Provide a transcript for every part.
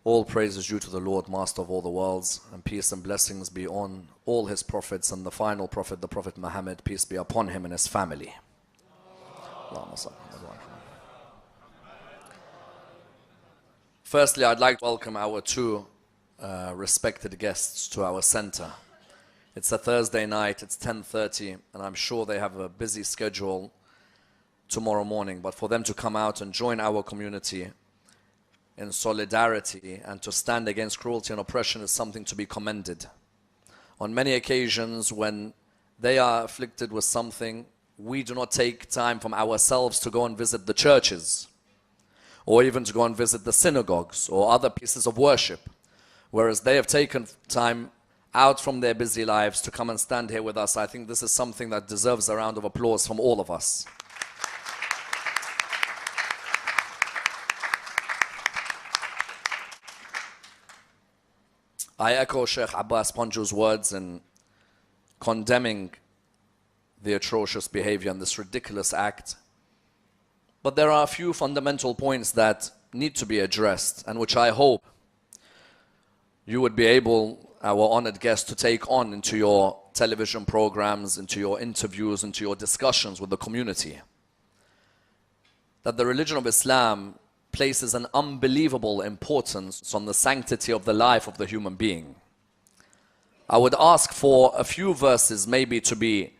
All praise is due to the Lord, Master of all the worlds, and peace and blessings be on all his prophets and the final prophet, the Prophet Muhammad, peace be upon him and his family. Firstly, I'd like to welcome our two respected guests to our center. It's a Thursday night, it's 10:30, and I'm sure they have a busy schedule tomorrow morning, but for them to come out and join our community in solidarity and to stand against cruelty and oppression is something to be commended. On many occasions when they are afflicted with something, we do not take time from ourselves to go and visit the churches or even to go and visit the synagogues or other pieces of worship, whereas they have taken time out from their busy lives to come and stand here with us. I think this is something that deserves a round of applause from all of us. I echo Sheikh Abbas Panju's words in condemning the atrocious behavior and this ridiculous act. But there are a few fundamental points that need to be addressed and which I hope you would be able, our honored guests, to take on into your television programs, into your interviews, into your discussions with the community. That the religion of Islam places an unbelievable importance on the sanctity of the life of the human being. I would ask for a few verses maybe to be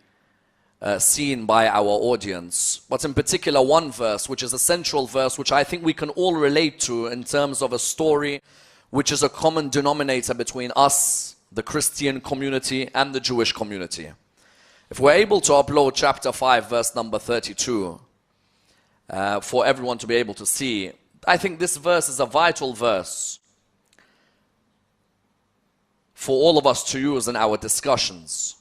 seen by our audience, but in particular one verse, which is a central verse, which I think we can all relate to in terms of a story which is a common denominator between us, the Christian community, and the Jewish community. If we're able to upload chapter 5, verse number 32, for everyone to be able to see, I think this verse is a vital verse for all of us to use in our discussions.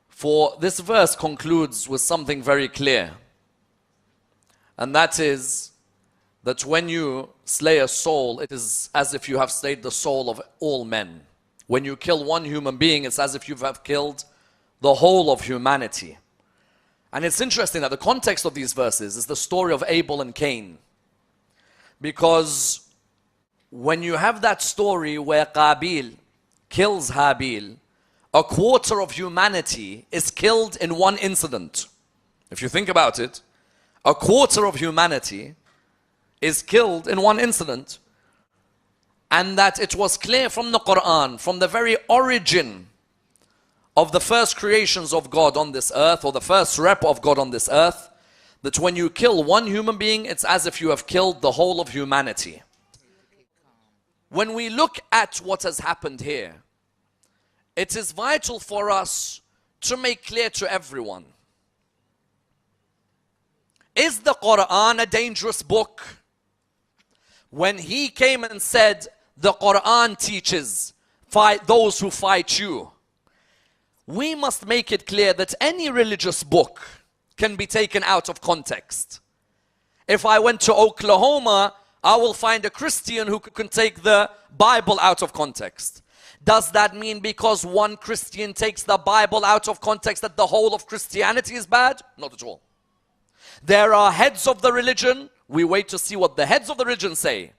For this verse concludes with something very clear, and that is that when you slay a soul, it is as if you have slayed the soul of all men. When you kill one human being, it's as if you have killed the whole of humanity. And it's interesting that the context of these verses is the story of Abel and Cain. Because when you have that story where Qabil kills Habil, a quarter of humanity is killed in one incident. If you think about it, a quarter of humanity is killed in one incident. And that it was clear from the Quran, from the very origin of the first creations of God on this earth, or the first rep of God on this earth, that when you kill one human being, it's as if you have killed the whole of humanity. When we look at what has happened here, it is vital for us to make clear to everyone. Is the Quran a dangerous book? When he came and said, the Quran teaches, fight those who fight you, we must make it clear that any religious book can be taken out of context. If I went to Oklahoma, I will find a Christian who can take the Bible out of context. Does that mean because one Christian takes the Bible out of context that the whole of Christianity is bad? Not at all. There are heads of the religion. We wait to see what the heads of the religion say.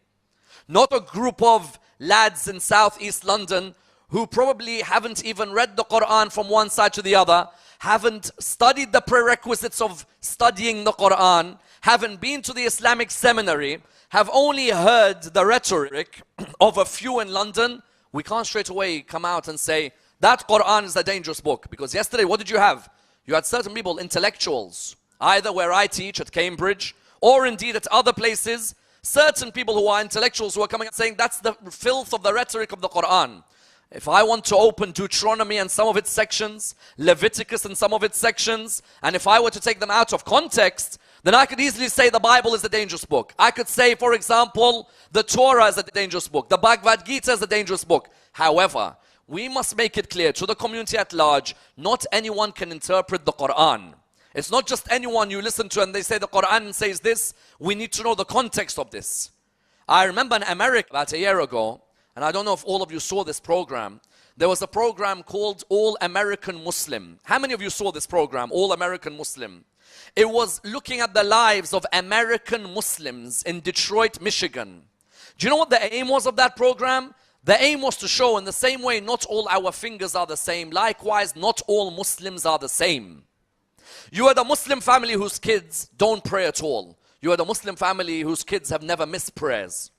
Not a group of lads in southeast London who probably haven't even read the Quran from one side to the other, haven't studied the prerequisites of studying the Quran, haven't been to the Islamic seminary, have only heard the rhetoric of a few in London. We can't straight away come out and say, that Quran is a dangerous book. Because yesterday, what did you have? You had certain people, intellectuals, either where I teach at Cambridge, or indeed at other places, certain people who are intellectuals who are coming and saying, that's the filth of the rhetoric of the Quran. If I want to open Deuteronomy and some of its sections, Leviticus and some of its sections, and if I were to take them out of context, then I could easily say the Bible is a dangerous book. I could say, for example, the Torah is a dangerous book. The Bhagavad Gita is a dangerous book. However, we must make it clear to the community at large, not anyone can interpret the Quran. It's not just anyone you listen to and they say the Quran says this. We need to know the context of this. I remember in America about a year ago, and I don't know if all of you saw this program. There was a program called All American Muslim. How many of you saw this program, All American Muslim? It was looking at the lives of American Muslims in Detroit, Michigan, Do you know what the aim was of that program? The aim was to show, in the same way not all our fingers are the same, likewise not all Muslims are the same. You are the Muslim family whose kids don't pray at all. You are the Muslim family whose kids have never missed prayers.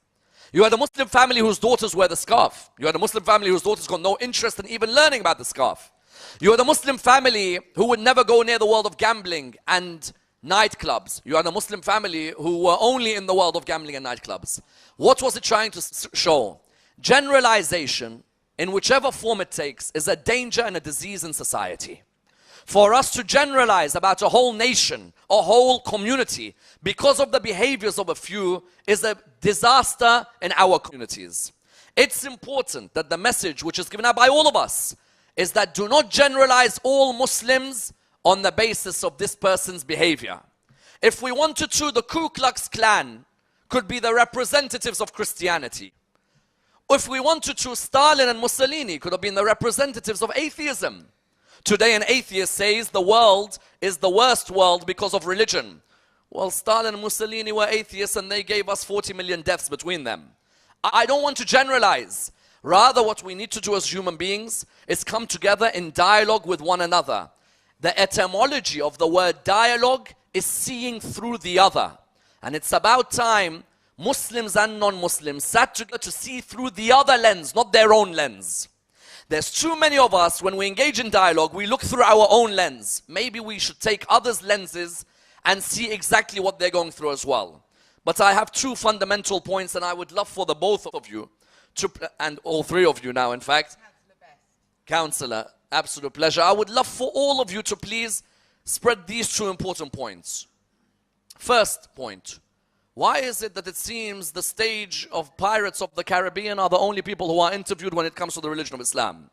You are the Muslim family whose daughters wear the scarf. You are the Muslim family whose daughters got no interest in even learning about the scarf. You are the Muslim family who would never go near the world of gambling and nightclubs. You are the Muslim family who were only in the world of gambling and nightclubs. What was it trying to show? Generalization, in whichever form it takes, is a danger and a disease in society. For us to generalize about a whole nation, a whole community, because of the behaviors of a few, is a disaster in our communities. It's important that the message which is given out by all of us is that do not generalize all Muslims on the basis of this person's behavior. If we wanted to, the Ku Klux Klan could be the representatives of Christianity. If we wanted to, Stalin and Mussolini could have been the representatives of atheism. Today an atheist says the world is the worst world because of religion. Well, Stalin and Mussolini were atheists and they gave us 40 million deaths between them. I don't want to generalize. Rather, what we need to do as human beings is come together in dialogue with one another. The etymology of the word dialogue is seeing through the other. And it's about time Muslims and non-Muslims sat together to see through the other lens, not their own lens. There's too many of us, when we engage in dialogue, we look through our own lens. Maybe we should take others' lenses and see exactly what they're going through as well. But I have two fundamental points, and I would love for the both of you, and all three of you now, in fact. Counselor, absolute pleasure. I would love for all of you to please spread these two important points. First point. Why is it that it seems the stage of Pirates of the Caribbean are the only people who are interviewed when it comes to the religion of Islam?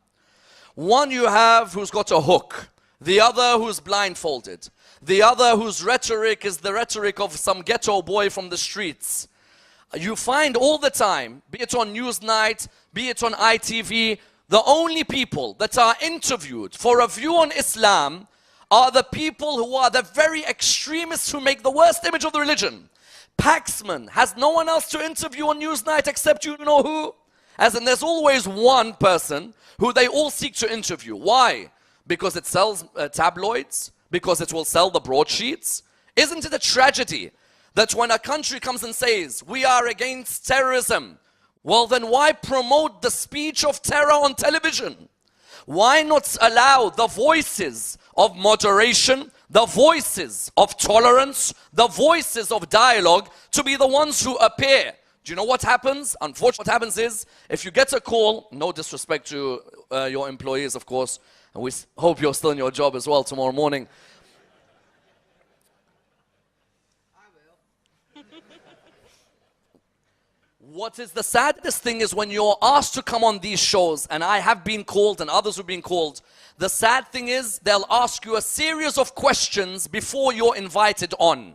One you have who's got a hook, the other who's blindfolded, the other whose rhetoric is the rhetoric of some ghetto boy from the streets. You find all the time, be it on Newsnight, be it on ITV, the only people that are interviewed for a view on Islam are the people who are the very extremists who make the worst image of the religion. Paxman has no one else to interview on Newsnight except you know who? As in there's always one person who they all seek to interview. Why? Because it sells tabloids? Because it will sell the broadsheets? Isn't it a tragedy that when a country comes and says, we are against terrorism, well then why promote the speech of terror on television? Why not allow the voices of moderation, the voices of tolerance, the voices of dialogue to be the ones who appear? Do you know what happens? Unfortunately, what happens is, if you get a call, no disrespect to your employees, of course, and we hope you're still in your job as well tomorrow morning. What is the saddest thing is when you're asked to come on these shows, and I have been called and others have been called, the sad thing is they'll ask you a series of questions before you're invited on.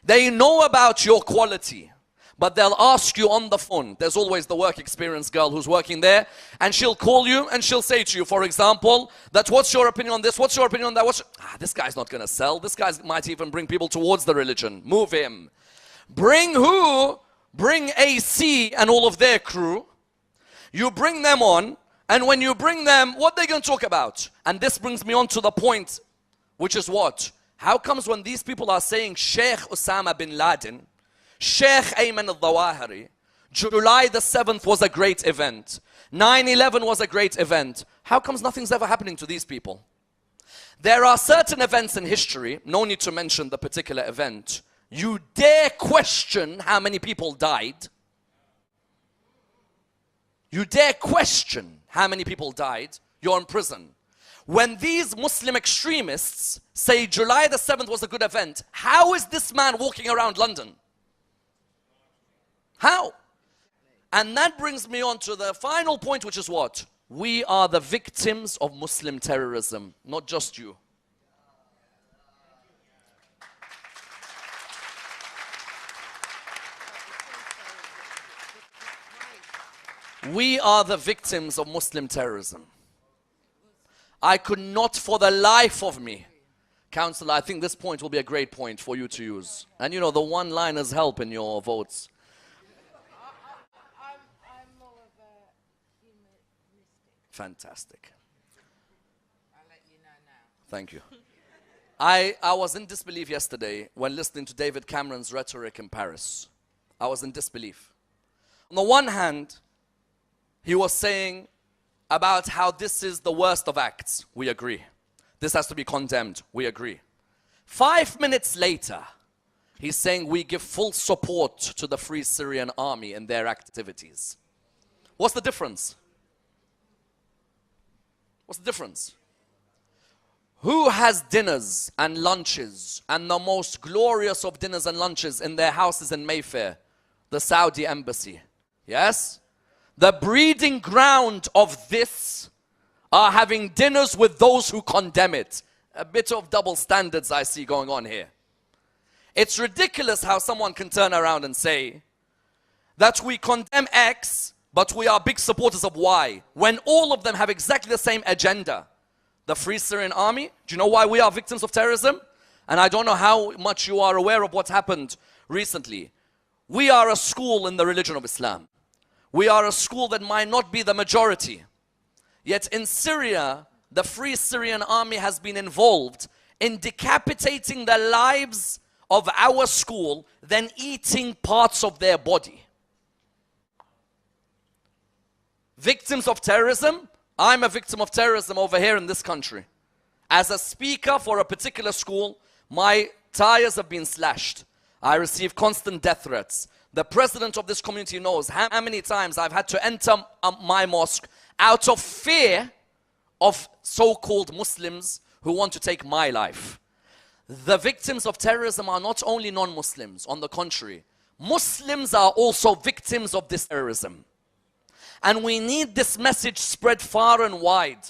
They know about your quality, but they'll ask you on the phone. There's always the work experience girl who's working there, and she'll call you and she'll say to you, for example, that what's your opinion on this, what's your opinion on that, this guy's not going to sell, this guy might even bring people towards the religion, move him. Bring who? Bring AC and all of their crew. You bring them on, and when you bring them, what are they going to talk about? And this brings me on to the point, which is what? How comes when these people are saying Sheikh Osama bin Laden, Sheikh Ayman al-Zawahiri, July the 7th was a great event, 9/11 was a great event, how comes nothing's ever happening to these people? There are certain events in history, no need to mention the particular event, you dare question how many people died. You dare question how many people died, you're in prison. When these Muslim extremists say July the 7th was a good event, how is this man walking around London? How? And that brings me on to the final point, which is what? We are the victims of Muslim terrorism, not just you. We are the victims of Muslim terrorism. I could not for the life of me, Counselor, I think this point will be a great point for you to use. And you know, the one-liners help in your votes. Fantastic. I'll let you know now. Thank you. I was in disbelief yesterday when listening to David Cameron's rhetoric in Paris. I was in disbelief. On the one hand, he was saying about how this is the worst of acts. We agree. This has to be condemned. We agree. 5 minutes later, he's saying we give full support to the Free Syrian Army in their activities. What's the difference? What's the difference? Who has dinners and lunches and the most glorious of dinners and lunches in their houses in Mayfair? The Saudi embassy. Yes? The breeding ground of this are having dinners with those who condemn it. A bit of double standards I see going on here. It's ridiculous how someone can turn around and say that we condemn X, but we are big supporters of Y, when all of them have exactly the same agenda. The Free Syrian Army, do you know why we are victims of terrorism? And I don't know how much you are aware of what's happened recently. We are a school in the religion of Islam. We are a school that might not be the majority. Yet in Syria, the Free Syrian Army has been involved in decapitating the lives of our school, then eating parts of their body. Victims of terrorism. I'm a victim of terrorism over here in this country. As a speaker for a particular school, my tires have been slashed. I receive constant death threats. The president of this community knows how many times I've had to enter my mosque out of fear of so-called Muslims who want to take my life. The victims of terrorism are not only non-Muslims, on the contrary. Muslims are also victims of this terrorism. And we need this message spread far and wide.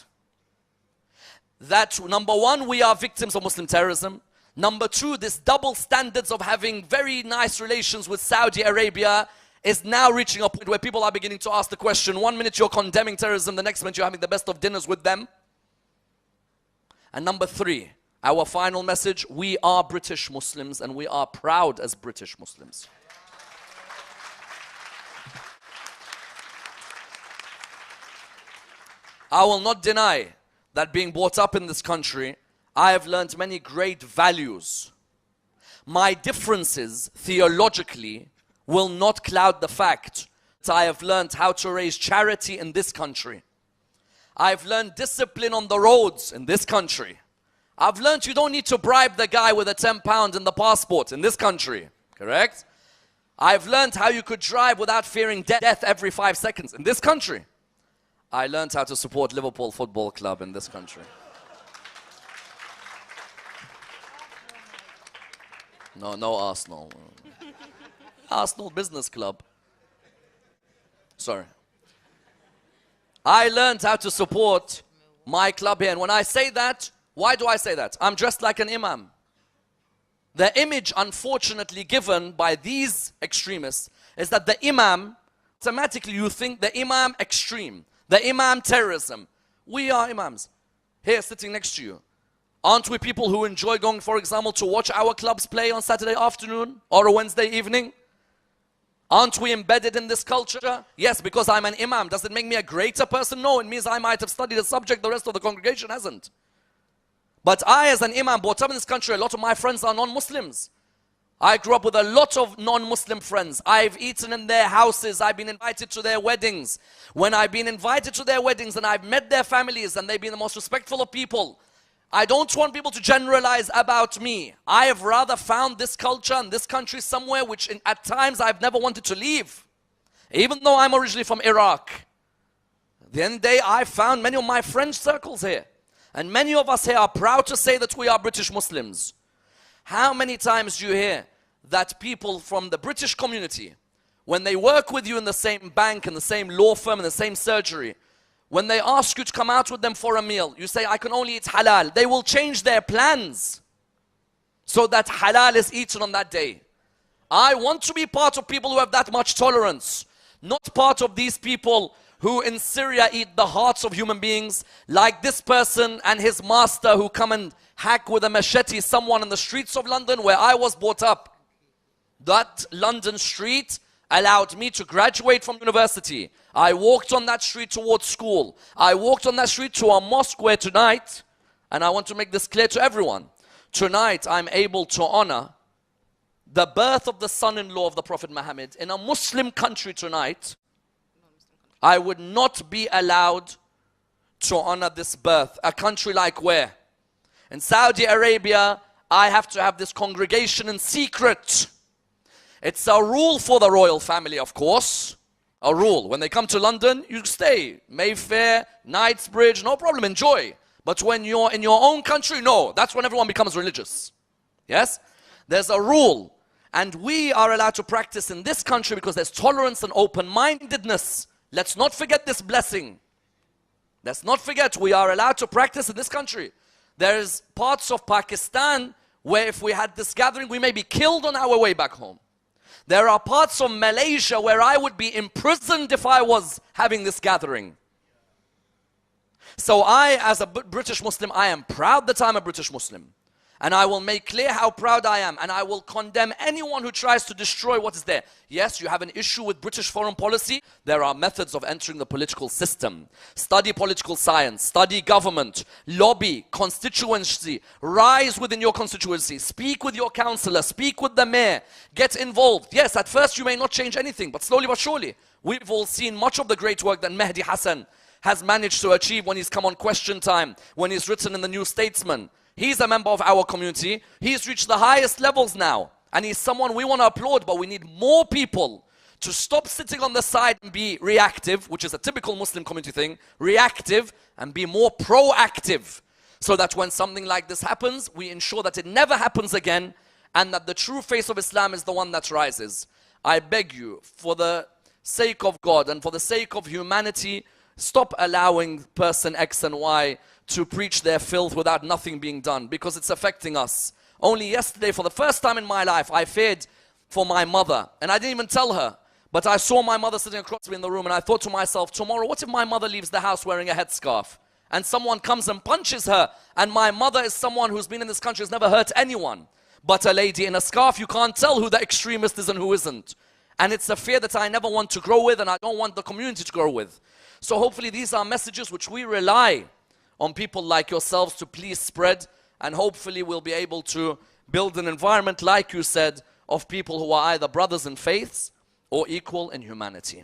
That number one, we are victims of Muslim terrorism. Number two, this double standards of having very nice relations with Saudi Arabia is now reaching a point where people are beginning to ask the question, 1 minute you're condemning terrorism, the next minute you're having the best of dinners with them. And number three, our final message, we are British Muslims and we are proud as British Muslims. I will not deny that being brought up in this country, I have learned many great values. My differences theologically will not cloud the fact that I have learned how to raise charity in this country. I've learned discipline on the roads in this country. I've learned you don't need to bribe the guy with a £10 in the passport in this country. Correct? I've learned how you could drive without fearing death every 5 seconds in this country. I learned how to support Liverpool Football Club in this country. No Arsenal. Arsenal Business Club. Sorry. I learned how to support my club here. And when I say that, why do I say that? I'm dressed like an imam. The image, unfortunately, given by these extremists is that the imam, automatically you think the imam extreme. The imam terrorism. We are imams. Here sitting next to you. Aren't we people who enjoy going, for example, to watch our clubs play on Saturday afternoon or a Wednesday evening? Aren't we embedded in this culture? Yes, because I'm an imam. Does it make me a greater person? No, it means I might have studied a subject the rest of the congregation hasn't. But I, as an imam, brought up in this country, a lot of my friends are non-Muslims. I grew up with a lot of non-Muslim friends. I've eaten in their houses. I've been invited to their weddings. When I've been invited to their weddings and I've met their families and they've been the most respectful of people, I don't want people to generalize about me. I have rather found this culture and this country somewhere which at times I've never wanted to leave. Even though I'm originally from Iraq. At the end of the day, I found many of my friend circles here. And many of us here are proud to say that we are British Muslims. How many times do you hear that people from the British community, when they work with you in the same bank, in the same law firm, in the same surgery, when they ask you to come out with them for a meal, you say, I can only eat halal. They will change their plans so that halal is eaten on that day. I want to be part of people who have that much tolerance, not part of these people who in Syria eat the hearts of human beings, like this person and his master who come and hack with a machete someone in the streets of London where I was brought up. That London street, allowed me to graduate from university. I walked on that street towards school. I walked on that street to a mosque where tonight, and I want to make this clear to everyone, tonight I'm able to honor the birth of the son-in-law of the Prophet Muhammad. In a Muslim country tonight, I would not be allowed to honor this birth. A country like where? In Saudi Arabia, I have to have this congregation in secret. It's a rule for the royal family, of course. A rule. When they come to London, you stay. Mayfair, Knightsbridge, no problem, enjoy. But when you're in your own country, no. That's when everyone becomes religious. Yes? There's a rule. And we are allowed to practice in this country because there's tolerance and open-mindedness. Let's not forget this blessing. Let's not forget we are allowed to practice in this country. There's parts of Pakistan where if we had this gathering, we may be killed on our way back home. There are parts of Malaysia where I would be imprisoned if I was having this gathering. So I, as a British Muslim, I am proud that I'm a British Muslim. And I will make clear how proud I am. And I will condemn anyone who tries to destroy what is there. Yes, you have an issue with British foreign policy. There are methods of entering the political system. Study political science. Study government. Lobby. Constituency. Rise within your constituency. Speak with your councillor. Speak with the mayor. Get involved. Yes, at first you may not change anything. But slowly but surely, we've all seen much of the great work that Mehdi Hassan has managed to achieve when he's come on Question Time. When he's written in the New Statesman. He's a member of our community. He's reached the highest levels now. And he's someone we want to applaud, but we need more people to stop sitting on the side and be reactive, which is a typical Muslim community thing, reactive, and be more proactive. So that when something like this happens, we ensure that it never happens again, and that the true face of Islam is the one that rises. I beg you, for the sake of God and for the sake of humanity, stop allowing person X and Y to preach their filth without nothing being done, because it's affecting us. Only yesterday, for the first time in my life, I feared for my mother, and I didn't even tell her, but I saw my mother sitting across me in the room, and I thought to myself, tomorrow, what if my mother leaves the house wearing a headscarf, and someone comes and punches her, and my mother is someone who's been in this country, has never hurt anyone, but a lady in a scarf, you can't tell who the extremist is and who isn't. And it's a fear that I never want to grow with, and I don't want the community to grow with. So hopefully these are messages which we rely on people like yourselves to please spread, and hopefully we'll be able to build an environment, like you said, of people who are either brothers in faiths or equal in humanity.